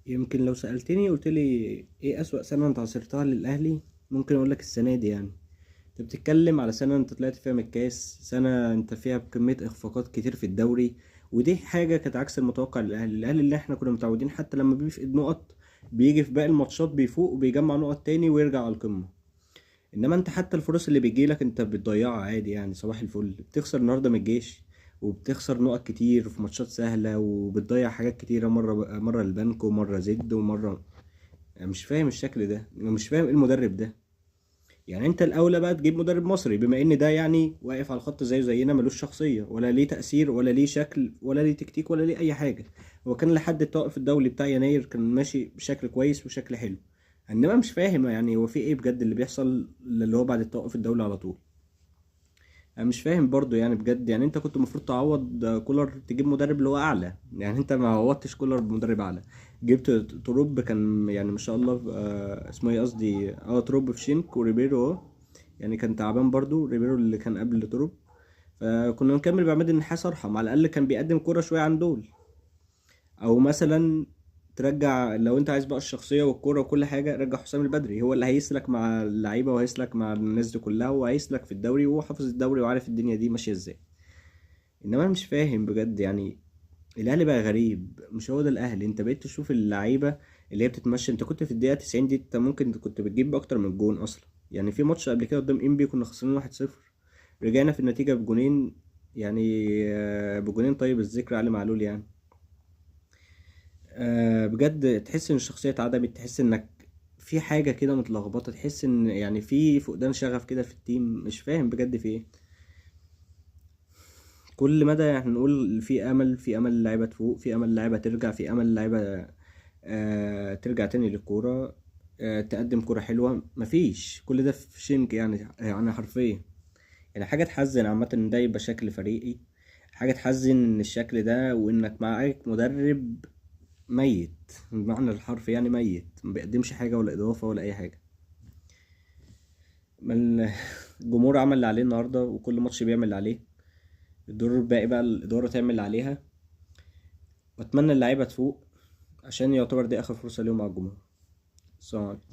يمكن لو سألتني قلت لي ايه أسوأ سنة انت عاصرتها للأهلي، ممكن اقول لك السنة دي. يعني انت بتتكلم على سنة انت طلعت فيها من الكاس، سنة انت فيها بكمية اخفاقات كتير في الدوري. ودي حاجة كانت عكس المتوقع للأهلي. الأهلي اللي احنا كنا متعودين حتى لما بيفقد نقط بيجي في باقي الماتشات بيفوق وبيجمع نقط تاني ويرجع على القمة. انما انت حتى الفرص اللي بيجيلك انت بتضيعها عادي. يعني صباح الفل بتخسر النهارده من الجيش، وبتخسر نقط كتير في ماتشات سهلة، وبتضيع حاجات كتيرة، مرة البنك ومرة زد ومرة. انا مش فاهم الشكل ده، انا مش فاهم ايه المدرب ده. يعني انت الاولى بقى تجيب مدرب مصري، بما ان ده يعني واقف على الخط زيه زينا، ملوش شخصيه ولا ليه تاثير ولا ليه شكل ولا ليه تكتيك ولا ليه اي حاجه. هو كان لحد التوقف الدولي بتاع يناير كان ماشي بشكل كويس وشكل حلو. انما مش فاهم يعني هو في ايه بجد اللي بيحصل اللي هو بعد التوقف الدولي على طول. انا مش فاهم برضو يعني بجد. يعني انت كنت المفروض تعوض كولر، تجيب مدرب اللي هو اعلى. يعني انت ما عوضتش كولر بمدرب اعلى. جبت تروب كان يعني ما شاء الله، اسمه ايه قصدي، تروب في شينك وريبيرو يعني كان تعبان برضو ريبيرو اللي كان قبل تروب. فكنا نكمل بعماد النحاس ارحم، على الاقل كان بيقدم كرة شوية عن دول. او مثلا ترجع لو انت عايز بقى الشخصيه والكوره وكل حاجه، رجع حسام البدري، هو اللي هيسلك مع اللعيبه وهيسلك مع الناس دي كلها وهيسلك في الدوري، وهو حافظ الدوري وعارف الدنيا دي ماشيه ازاي. انما انا مش فاهم بجد يعني. الاهلي بقى غريب، مش هو ده الاهلي. انت بقيت تشوف اللعيبه اللي هي بتتمشى. انت كنت في الدقيقه 90 دي انت ممكن كنت بتجيب اكتر من جون اصلا. يعني في ماتش قبل كده قدام انبي كنا خسرانين 1-0، رجعنا في النتيجه بجونين. يعني بجونين. طيب الذكر علي معلول يعني. بجد تحس ان الشخصية اتعدمت، تحس انك في حاجة كده متلخبطة، تحس ان يعني في فقدان شغف كده في التيم. مش فاهم بجد في ايه. كل مدى احنا نقول في امل، في امل اللعيبة تفوق، في امل اللعيبة ترجع، في امل اللعيبة ترجع تاني للكورة، تقدم كورة حلوة. مفيش كل ده في شنك يعني حرفيا. يعني حاجة تحزن عامة ان ده يبقى شكل فريقي. حاجة تحزن ان الشكل ده وانك معاك مدرب ميت بمعنى الحرف، يعني ميت ما بيقدمش حاجة ولا إضافة ولا أي حاجة. من الجمهور عمل اللي عليه النهاردة، وكل ماتش بيعمل اللي عليه. الدور الباقي بقى الإدارة تعمل اللي عليها. وأتمنى اللعيبة تفوق، عشان يعتبر دي آخر فرصة ليهم مع الجمهور. السلام عليكم.